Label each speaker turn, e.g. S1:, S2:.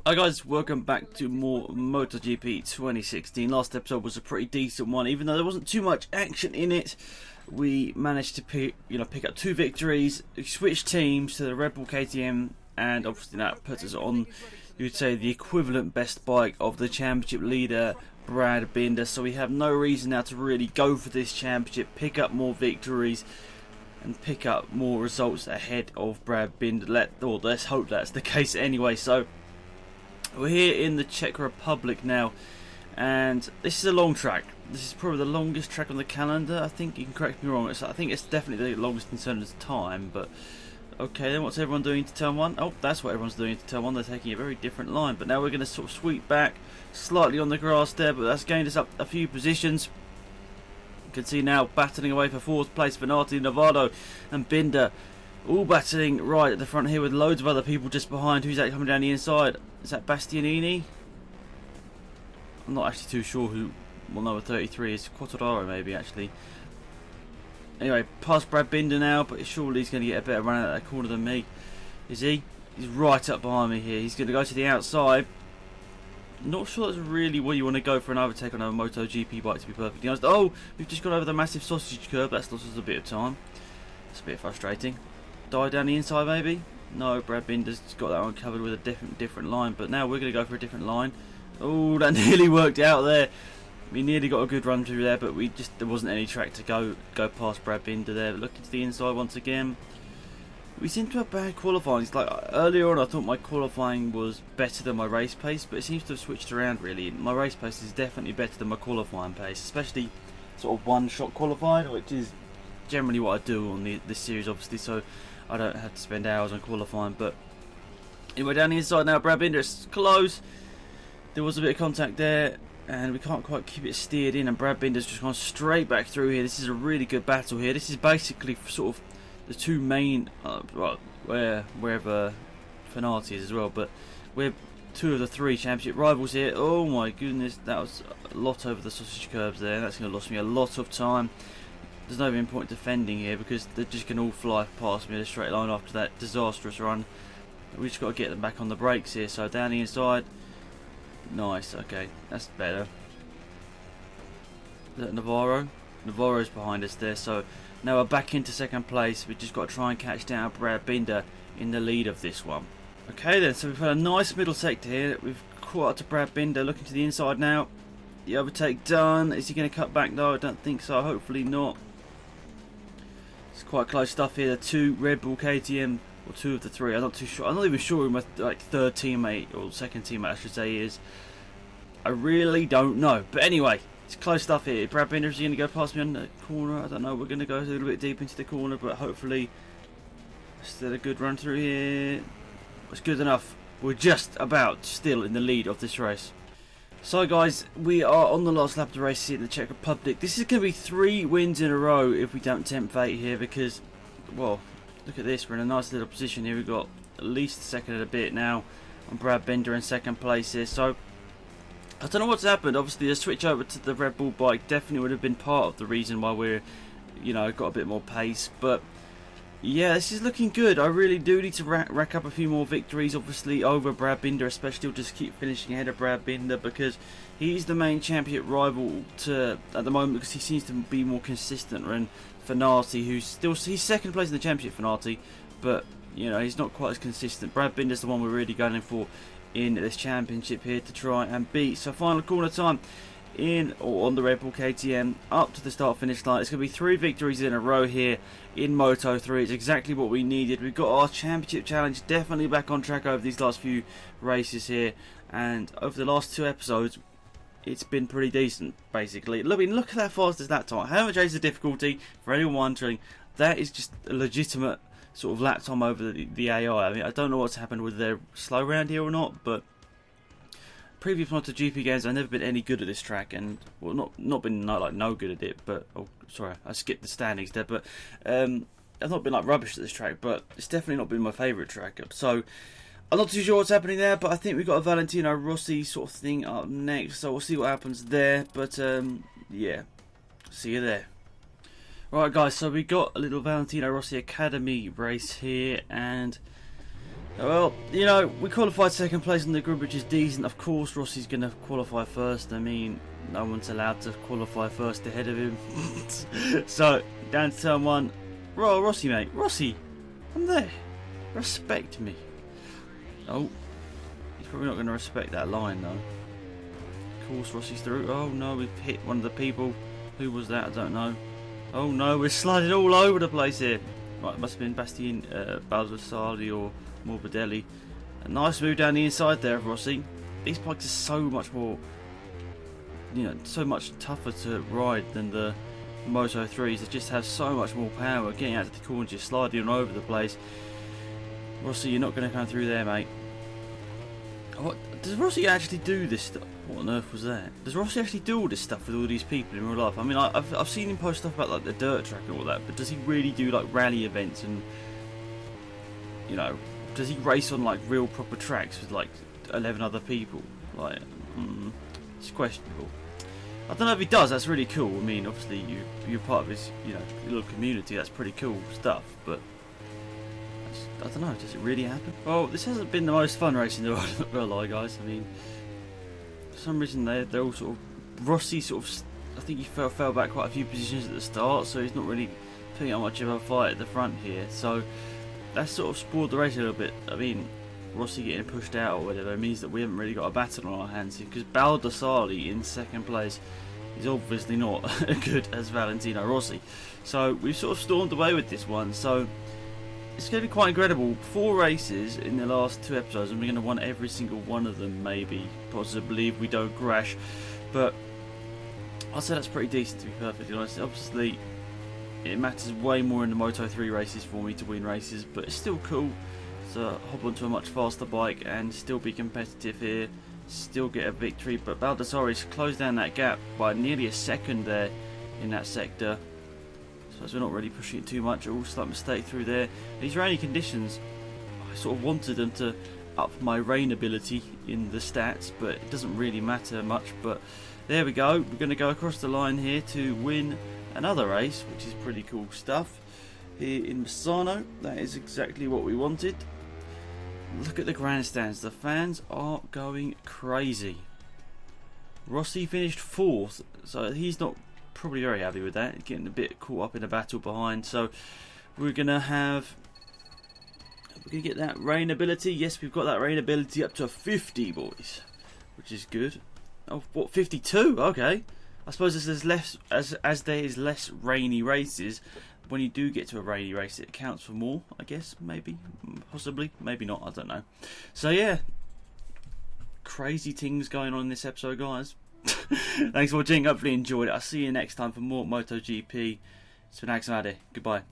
S1: Hi guys, welcome back to more MotoGP 2016. Last episode was a pretty decent one, even though there wasn't too much action in it. We managed to pick up 2 victories, switch teams to the Red Bull KTM, and obviously that puts us on, you would say, the equivalent best bike of the championship leader, Brad Binder. So we have no reason now to really go for this championship, pick up more victories, and pick up more results ahead of Brad Binder. Let's hope that's the case anyway. So we're here in the Czech Republic now, and this is a long track. This is probably the longest track on the calendar. I think you can correct me wrong. I think it's definitely the longest in terms of time. But okay, then what's everyone doing to turn 1? Oh, that's what everyone's doing to turn 1. They're taking a very different line. But now we're going to sort of sweep back slightly on the grass there, but that's gained us up a few positions. You can see now battling away for 4th place, Valentino Navarro and Binder, all battling right at the front here with loads of other people just behind. Who's that coming down the inside? Is that Bastianini? I'm not actually too sure who. Well, number 33 is Quartararo, maybe actually. Anyway, past Brad Binder now, but surely he's going to get a better run out of that corner than me. Is he? He's right up behind me here. He's going to go to the outside. Not sure that's really where you want to go for an overtake on a MotoGP bike, to be perfectly honest. Oh, we've just got over the massive sausage curb. That's lost us a bit of time. It's a bit frustrating. Die down the inside, maybe? No, Brad Binder's got that one covered with a different line, but now we're going to go for a different line. Oh, that nearly worked out there. We nearly got a good run through there, but there wasn't any track to go past Brad Binder there. Looking to the inside once again. We seem to have bad qualifying. It's like earlier on I thought my qualifying was better than my race pace, but it seems to have switched around really. My race pace is definitely better than my qualifying pace, especially sort of one-shot qualified, which is generally what I do on this series, obviously, so I don't have to spend hours on qualifying. But anyway, down the inside now, Brad Binder is close. There was a bit of contact there, and we can't quite keep it steered in, and Brad Binder's just gone straight back through here. This is a really good battle here. This is basically sort of the two main, wherever Fanati is as well, but we're 2 of the 3 championship rivals here. Oh my goodness, that was a lot over the sausage curbs there. That's going to lose me a lot of time. There's no even point defending here because they're just going to all fly past me in a straight line after that disastrous run. We just got to get them back on the brakes here. So down the inside. Nice, okay, that's better. Is that Navarro? Navarro's behind us there, so now we're back into 2nd place. We've just got to try and catch down Brad Binder in the lead of this one. Okay then, so we've had a nice middle sector here. We've caught up to Brad Binder, looking to the inside now. The overtake done. Is he going to cut back though? I don't think so, hopefully not. It's quite close stuff here. The 2 Red Bull KTM, or 2 of the 3. I'm not too sure. I'm not even sure who my 3rd teammate or 2nd teammate I should say is. I really don't know. But anyway, it's close stuff here. Brad Binder is going to go past me on the corner. I don't know. We're going to go a little bit deep into the corner, but hopefully still a good run through here. It's good enough. We're just about still in the lead of this race. So guys, we are on the last lap of the race here in the Czech Republic. This is going to be 3 wins in a row if we don't tempt fate here, because, well, look at this. We're in a nice little position here. We've got at least 2nd and a bit now on Brad Binder in 2nd place here. So I don't know what's happened. Obviously, the switch over to the Red Bull bike definitely would have been part of the reason why we're, got a bit more pace. But yeah, this is looking good. I really do need to rack up a few more victories, obviously, over Brad Binder, especially. We'll just keep finishing ahead of Brad Binder because he's the main championship rival at the moment, because he seems to be more consistent than Fanati, he's 2nd place in the championship, Fanati, but he's not quite as consistent. Brad Binder's the one we're really going for in this championship here to try and beat. So final corner time on the Red Bull KTM up to the start finish line. It's going to be 3 victories in a row here in Moto 3. It's exactly what we needed. We've got our championship challenge definitely back on track over these last few races here, and over the last 2 episodes it's been pretty decent basically. Look at how fast is that time. How much is the difficulty, for anyone wondering? That is just a legitimate sort of lap time over the AI. I mean, I don't know what's happened with their slow round here or not, but previous MotoGP games I've never been any good at this track, and well, not been no good at it, but sorry, I skipped the standings there, but I've not been rubbish at this track, but it's definitely not been my favourite track. So I'm not too sure what's happening there, but I think we've got a Valentino Rossi sort of thing up next, so we'll see what happens there. But yeah, see you there. Right guys, so we got a little Valentino Rossi Academy race here, and Well, you know, we qualified second place in the group, which is decent. Of course, Rossi's going to qualify first. I mean, no one's allowed to qualify first ahead of him. So, down to turn one. Rossi, mate. Rossi, I'm there. Respect me. Oh, he's probably not going to respect that line, though. Of course, Rossi's through. Oh, no, we've hit one of the people. Who was that? I don't know. Oh, no, we're sliding all over the place here. Right, it must have been Baldassarre or Morbidelli. A nice move down the inside there of Rossi. These bikes are so much more, you know, so much tougher to ride than the Moto 3s. They just have so much more power. Getting out to the corners, just sliding all over the place. Rossi, you're not going to come through there, mate. What does Rossi actually do this stuff? What on earth was that? Does Rossi actually do all this stuff with all these people in real life? I mean, I've seen him post stuff about like the dirt track and all that, but does he really do like rally events and, you know, does he race on like real proper tracks with like 11 other people? Like, it's questionable. I don't know if he does. That's really cool. I mean, obviously you're part of his, you know, little community. That's pretty cool stuff. But I don't know. Does it really happen? Well, this hasn't been the most fun race in the world. I'm not gonna lie, guys. I mean, for some reason they're all sort of Rossi sort of. I think he fell back quite a few positions at the start, so he's not really putting out much of a fight at the front here. So that's sort of spoiled the race a little bit. I mean, Rossi getting pushed out or whatever means that we haven't really got a battle on our hands here, because Baldassarre in second place is obviously not as good as Valentino Rossi. So we've sort of stormed away with this one. So it's going to be quite incredible. 4 races in the last 2 episodes, and we're going to win every single one of them, maybe, possibly, if we don't crash. But I'd say that's pretty decent, to be perfectly honest. Obviously, it matters way more in the Moto 3 races for me to win races, but it's still cool to hop onto a much faster bike and still be competitive here, still get a victory. But Baldassarre's closed down that gap by nearly a second there in that sector. So we're not really pushing it too much. Oh, slight mistake through there. These rainy conditions, I sort of wanted them to up my rain ability in the stats, but it doesn't really matter much. But there we go. We're going to go across the line here to win another race, which is pretty cool stuff. Here in Misano, that is exactly what we wanted. Look at the grandstands. The fans are going crazy. Rossi finished 4th, so he's not probably very happy with that, getting a bit caught up in a battle behind. So we're gonna get that rain ability. Yes, we've got that rain ability up to 50, boys, which is good. Oh, what, 52? Okay, I suppose there's less, as there is less rainy races. When you do get to a rainy race, it counts for more, I guess. Maybe, possibly, maybe not, I don't know. So yeah, crazy things going on in this episode, guys. Thanks for watching. Hopefully you enjoyed it. I'll see you next time for more MotoGP. It's been AlexZAfRo. Goodbye.